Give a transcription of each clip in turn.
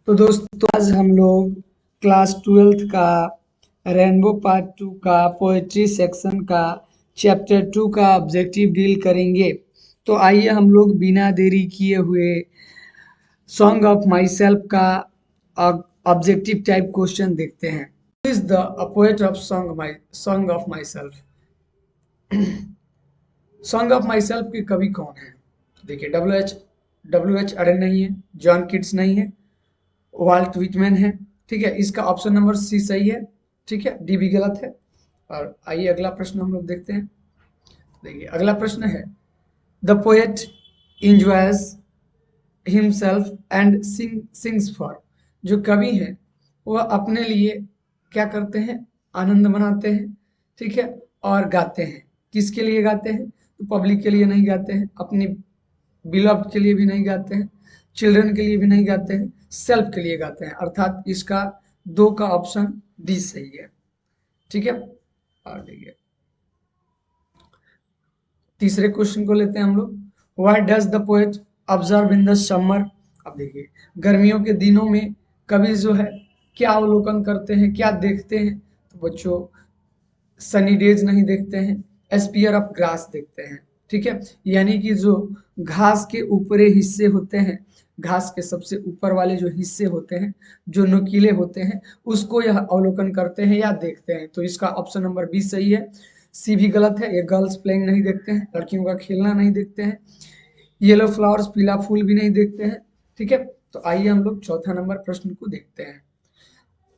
तो दोस्तों आज हम लोग क्लास 12th का रेनबो पार्ट 2 का पोएट्री सेक्शन का चैप्टर 2 का ऑब्जेक्टिव डील करेंगे। तो आइए हम लोग बिना देरी किए हुए सॉन्ग ऑफ माई सेल्फ का ऑब्जेक्टिव टाइप क्वेश्चन देखते हैं। Is the poet of song of my self. Song of my self के कवि कौन है? देखिए, डब्ल्यू एच अडेन नहीं है, जॉन किट्स नहीं है, वाल्ट विटमैन है। ठीक है, इसका ऑप्शन नंबर सी सही है। ठीक है, डी भी गलत है। और आइए अगला प्रश्न हम लोग देखते हैं। देखिए, अगला प्रश्न है the poet enjoys himself and sings for. जो कवि है वह अपने लिए क्या करते हैं? आनंद मनाते हैं। ठीक है, और गाते हैं। किसके लिए गाते हैं? तो पब्लिक के लिए नहीं गाते हैं, अपनी बिलव्ड के लिए भी नहीं गाते हैं, चिल्ड्रन के लिए भी नहीं गाते हैं, सेल्फ के लिए गाते हैं। अर्थात इसका 2 का ऑप्शन डी सही है। ठीक है, और देखिए तीसरे क्वेश्चन को लेते हैं हम लोग। Why does the poet observe in the summer. अब देखिए, गर्मियों के दिनों में कवि जो है क्या अवलोकन करते हैं, क्या देखते हैं? तो बच्चों, सनी डेज नहीं देखते हैं, एस्पियर ऑफ ग्रास देखते हैं। ठीक है, यानी कि जो घास के ऊपरी हिस्से होते हैं, घास के सबसे ऊपर वाले जो हिस्से होते हैं, जो नुकीले होते हैं, उसको यह अवलोकन करते हैं या देखते हैं। तो इसका ऑप्शन नंबर बी सही है। सी भी गलत है, ये गर्ल्स प्लेइंग नहीं देखते हैं, लड़कियों का खेलना नहीं देखते हैं, येलो फ्लावर्स पीला फूल भी नहीं देखते हैं। ठीक है, तो आइए हम लोग चौथा नंबर प्रश्न को देखते हैं।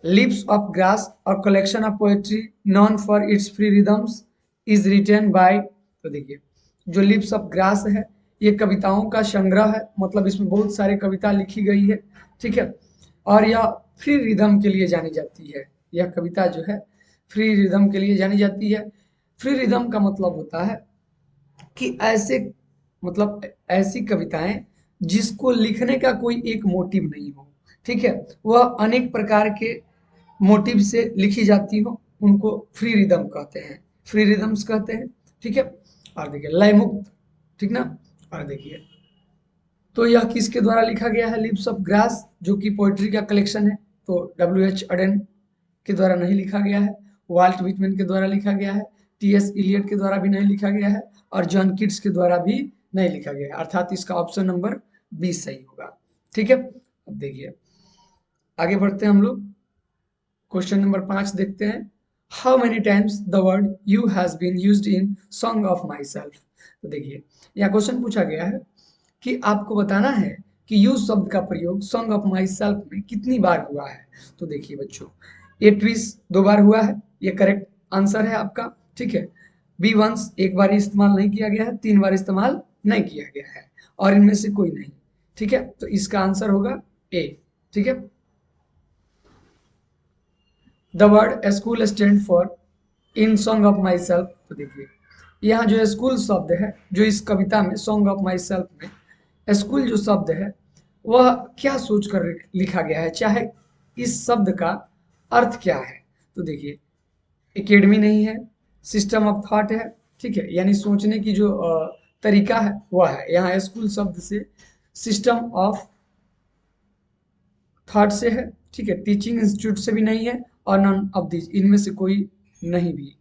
लिप्स ऑफ ग्रास और collection of poetry known for its free rhythms is written by. तो देखिए, जो लिप्स ऑफ ग्रास है ये कविताओं का संग्रह है, मतलब इसमें बहुत सारी कविता लिखी गई है। ठीक है, और यह फ्री रिदम के लिए जानी जाती है। यह कविता जो है फ्री रिदम के लिए जानी जाती है। फ्री रिदम का मतलब होता है कि ऐसे, मतलब ऐसी कविताएं जिसको लिखने का कोई एक मोटिव नहीं हो। ठीक है, वह अनेक प्रकार के मोटिव से लिखी जाती हो, उनको फ्री रिदम कहते हैं, फ्री रिदम्स कहते हैं। ठीक है, और देखिए लय मुक्त। ठीक ना, और देखिए तो यह किसके द्वारा लिखा गया है? लिप्स ऑफ ग्रास, जो कि पोएट्री का कलेक्शन है। तो डब्ल्यू एच अडेन के द्वारा नहीं लिखा गया है, वाल्ट विटमैन के द्वारा लिखा गया है, टी एस इलियट के द्वारा भी नहीं लिखा गया है, और जॉन किट्स के द्वारा भी नहीं लिखा गया है। अर्थात इसका ऑप्शन नंबर 20 सही होगा। ठीक है, अब देखिए आगे बढ़ते हैं हम लोग। क्वेश्चन नंबर 5 देखते हैं। How many times the word you has been used in Song of Myself. तो देखिए, यह क्वेश्चन पूछा गया है कि आपको बताना है कि यू शब्द का प्रयोग सॉन्ग ऑफ माई सेल्फ में कितनी बार हुआ है। तो देखिए बच्चों, ए ट्विस 2 बार हुआ है, ये करेक्ट आंसर है आपका। ठीक है, बी वंस एक बार इस्तेमाल नहीं किया गया है, 3 बार इस्तेमाल नहीं किया गया है, और इनमें से कोई नहीं। ठीक है, तो इसका आंसर होगा ए। ठीक है, the word school stand for in Song of Myself. तो देखिए, यहाँ जो स्कूल शब्द है, जो इस कविता में सॉन्ग ऑफ माई सेल्फ में स्कूल जो शब्द है, वह क्या सोचकर लिखा गया है, चाहे इस शब्द का अर्थ क्या है? तो देखिए, एकेडमी नहीं है, सिस्टम ऑफ थॉट है। ठीक है, यानी सोचने की जो तरीका है वह है। यहाँ स्कूल शब्द से सिस्टम ऑफ थर्ड से है। ठीक है, टीचिंग इंस्टीट्यूट से भी नहीं है, और नॉन ऑफ दिस, इनमें से कोई नहीं भी।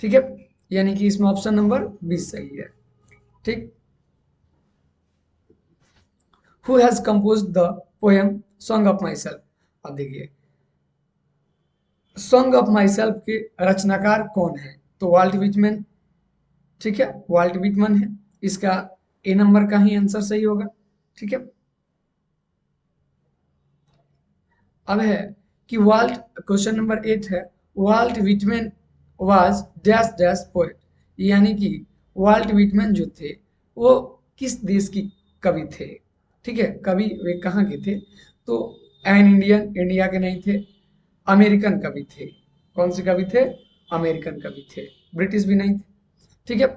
ठीक है, यानी कि इसमें ऑप्शन नंबर 20 सही है। ठीक, who has compose the poem song of my self. अब देखिए, सॉन्ग ऑफ माई सेल्फ के रचनाकार कौन है? तो वाल्ट विटमैन। ठीक है, वाल्ट विटमैन है। इसका ए नंबर का ही आंसर सही होगा। ठीक है, अब है कि वाल्ट, क्वेश्चन नंबर 8 है, Walt Whitman was dash dash poet. यानी कि वाल्ट विटमैन जो थे वो किस देश की कवि थे? ठीक है, कवि वे कहाँ के थे? तो एन इंडियन, इंडिया के नहीं थे, अमेरिकन कवि थे। कौन से कवि थे? अमेरिकन कवि थे, ब्रिटिश भी नहीं थे। ठीक है,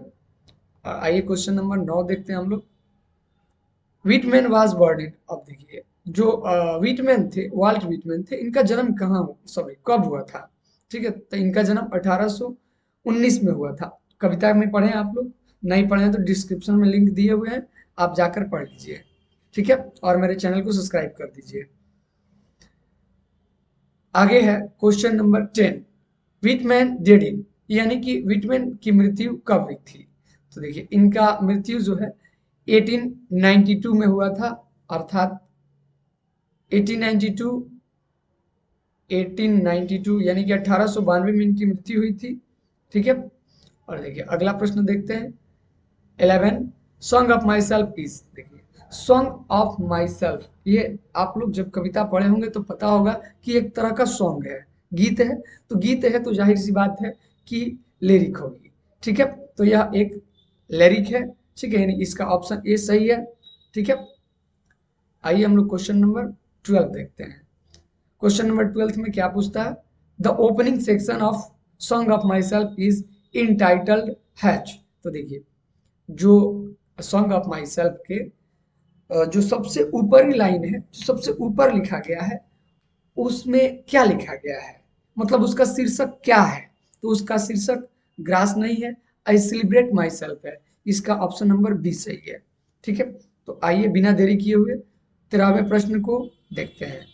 आइए क्वेश्चन नंबर 9 देखते हैं हम लोग। Whitman was born. अब देखिए, जो विटमैन थे, वाल्ट विटमैन थे, इनका जन्म कहाँ, सॉरी कब हुआ था? ठीक है, तो इनका जन्म 1819 में हुआ था। कविता में पढ़े आप लोग, नहीं पढ़े तो डिस्क्रिप्शन में लिंक दिए हुए हैं, आप जाकर पढ़ लीजिए। ठीक है, और मेरे चैनल को सब्सक्राइब कर दीजिए। आगे है क्वेश्चन नंबर 10, विटमैन डेड इन, यानी कि विटमैन की मृत्यु कब हुई थी। तो देखिए इनका मृत्यु जो है 1892 में हुआ था, अर्थात 1892 1892 यानी कि 1892 में इनकी मृत्यु हुई थी। ठीक है, और देखिए अगला प्रश्न देखते हैं 11, song of myself is, देखिए सॉन्ग ऑफ माई सेल्फ, ये आप लोग जब कविता पढ़े होंगे तो पता होगा कि एक तरह का सॉन्ग है, गीत है। तो गीत है तो जाहिर सी बात है कि लिरिक होगी। ठीक है, तो यह एक लिरिक है। ठीक है, यानी इसका ऑप्शन ए सही है। ठीक है, आइए हम लोग क्वेश्चन नंबर 12 देखते हैं। क्वेश्चन नंबर 12 में क्या पूछता है, the opening section of song of myself is entitled hatch. तो देखिए जो सॉन्ग ऑफ माई सेल्फ के जो सबसे ऊपरी लाइन है, जो सबसे ऊपर लिखा गया है, उसमें क्या लिखा गया है, मतलब उसका शीर्षक क्या है। तो उसका शीर्षक ग्रास नहीं है, आई सेलिब्रेट माई सेल्फ है। इसका ऑप्शन नंबर बी सही है। ठीक है, तो आइए बिना देरी किए हुए 13वें प्रश्न को देखते हैं।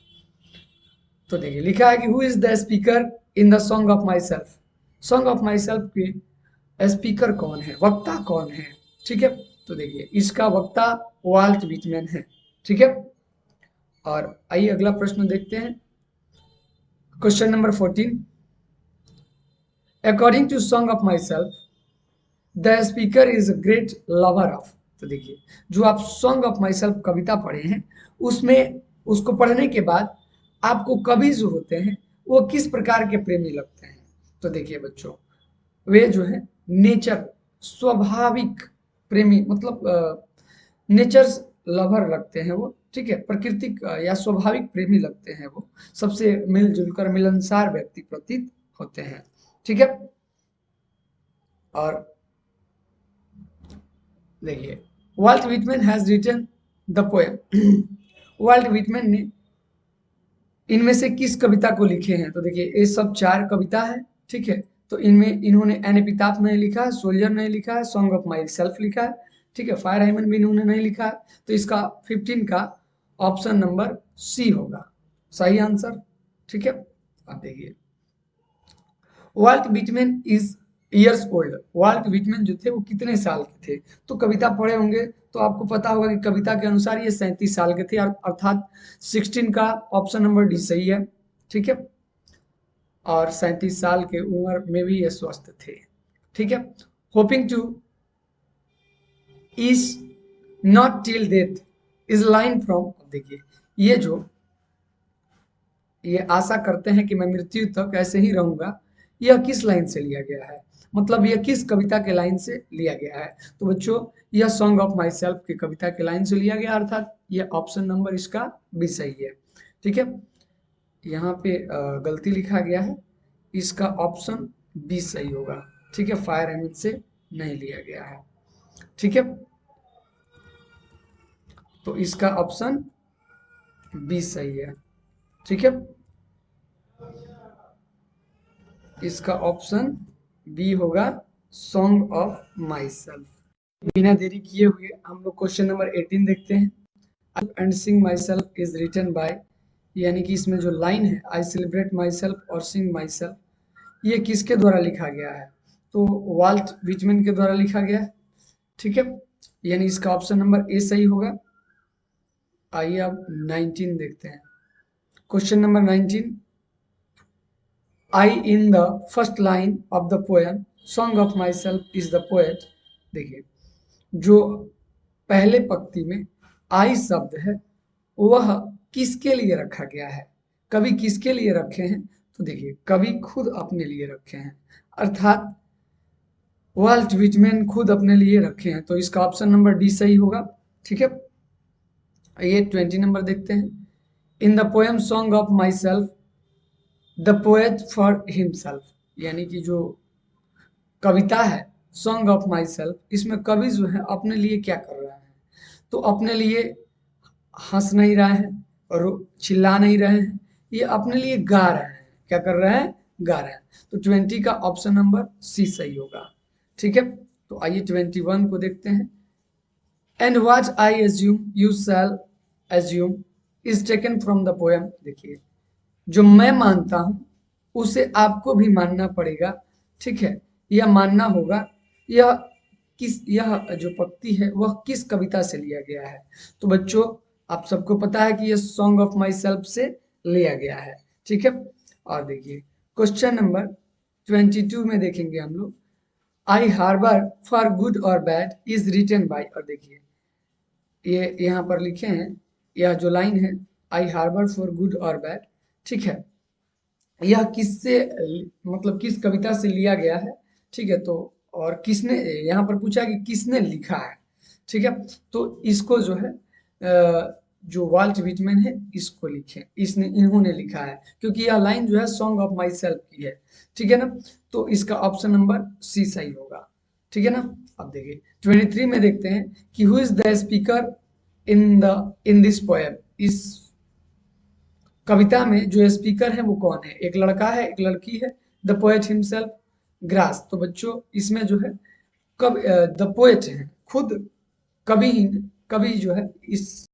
तो देखिए लिखा है कि who is the speaker in the song of my self. Song of my self के स्पीकर कौन है, वक्ता कौन है। ठीक है, तो देखिए इसका वक्ता वाल्ट विटमैन है। ठीक है, और आइए अगला प्रश्न देखते हैं question number 14, according to Song of Myself the speaker is a great lover of. तो देखिए जो आप सॉन्ग ऑफ माई सेल्फ कविता पढ़े हैं, उसमें उसको पढ़ने के बाद आपको कवि जो होते हैं वो किस प्रकार के प्रेमी लगते हैं। तो देखिए बच्चों, वे जो है नेचर, स्वाभाविक प्रेमी, मतलब नेचर लवर लगते हैं वो। ठीक है, प्राकृतिक या स्वाभाविक प्रेमी लगते हैं वो, सबसे मिलजुल कर मिलनसार व्यक्ति प्रतीत होते हैं। ठीक है, और देखिए Walt Whitman has written the poem. Walt Whitman ने इनमें से किस कविता को लिखे हैं। तो देखिए ये सब 4 कविता है। ठीक है, तो इनमें इन्होंने एन एपिताफ नहीं लिखा है, सोल्जर नहीं लिखा है, सॉन्ग ऑफ माई सेल्फ लिखा है। ठीक है, फायर हाइमन भी इन्होंने नहीं लिखा है। तो इसका 15 का ऑप्शन नंबर सी होगा सही आंसर। ठीक है, अब देखिए Walt Whitman is years old. Walt Whitman जो थे वो कितने साल के थे। तो कविता पढ़े होंगे तो आपको पता होगा कि कविता के अनुसार ये 37 साल के थे, अर्थात 16 का ऑप्शन नंबर डी सही है। ठीक है, और 37 साल के उम्र में भी ये स्वस्थ थे। ठीक है, hoping two is not till death is line from, देखिए ये जो ये आशा करते हैं कि मैं मृत्यु तक ऐसे ही रहूंगा, यह किस लाइन से लिया गया है, मतलब यह किस कविता के लाइन से लिया गया है। तो बच्चों यह सॉन्ग ऑफ माई सेल्फ की कविता के लाइन से लिया गया, अर्थात यह ऑप्शन नंबर इसका भी सही है। ठीक है, यहाँ पे गलती लिखा गया है, इसका ऑप्शन बी सही होगा। ठीक है, फायर एमिट से नहीं लिया गया है। ठीक है, तो इसका ऑप्शन बी सही है। ठीक है, इसका ऑप्शन बी होगा सॉन्ग ऑफ माई सेल्फ। बिना देरी किए हुए हम लोग क्वेश्चन नंबर 18 देखते हैं। And sing myself is written by, यानी कि इसमें जो लाइन है आई सेलिब्रेट माई सेल्फ और सिंग माई सेल्फ, ये किसके द्वारा लिखा गया है। तो वाल्ट विटमैन के द्वारा लिखा गया है। ठीक है, यानी इसका ऑप्शन नंबर ए सही होगा। आइए अब 19 देखते हैं। Question number 19, I in the first line of the poem Song of Myself is the poet। देखिए जो पहले पंक्ति में आई शब्द है वह किसके लिए रखा गया है, कवि किसके लिए रखे हैं। तो देखिए कवि खुद अपने लिए रखे हैं, अर्थात वाल्ट विटमैन खुद अपने लिए रखे हैं। तो इसका ऑप्शन नंबर डी सही होगा। ठीक है, ये 20 नंबर देखते हैं। In the poem song of Myself the poet for himself, यानी कि जो कविता है सॉन्ग ऑफ माई सेल्फ, इसमें कवि जो है अपने लिए क्या कर रहा है। तो अपने लिए हंस नहीं रहा है और चिल्ला नहीं रहे हैं, ये अपने लिए गा रहे हैं। क्या कर रहे हैं, गा रहे हैं। तो 20 का ऑप्शन नंबर सी सही होगा। ठीक है, तो आइए 21 को देखते हैं। And what I assume you shall assume is taken from the poem. देखिए जो मैं मानता हूं उसे आपको भी मानना पड़ेगा, ठीक है। यह मानना होगा, यह जो पंक्ति है वह किस कविता से लिया गया है। तो बच्चों आप सबको पता है कि यह सॉन्ग ऑफ माई सेल्फ से लिया गया है, ठीक है। और देखिए क्वेश्चन नंबर 22 में देखेंगे हम लोग, आई हार्बर फॉर गुड और बैड इज रिटन बाय, और देखिए ये यहाँ पर लिखे हैं, यह जो लाइन है आई हार्बर फॉर गुड और बैड, ठीक है, यह किससे मतलब किस कविता से लिया गया है, ठीक है। तो और किसने, यहाँ पर पूछा कि किसने लिखा है, ठीक है। तो इसको जो है जो वाल्ट विटमैन है इसको लिखे, इसने इन्होंने लिखा है, क्योंकि यह लाइन जो है सॉन्ग ऑफ माई सेल्फ की है, ठीक है ना। तो इसका ऑप्शन नंबर सी सही होगा, ठीक है ना। अब देखिए 23 में देखते हैं कि who is the speaker in this poem, इस कविता में जो स्पीकर है वो कौन है, एक लड़का है एक लड़की है, द पोएट हिमसेल्फ, ग्रास। तो बच्चों इसमें जो है कब द पोएट है खुद कवि जो है इस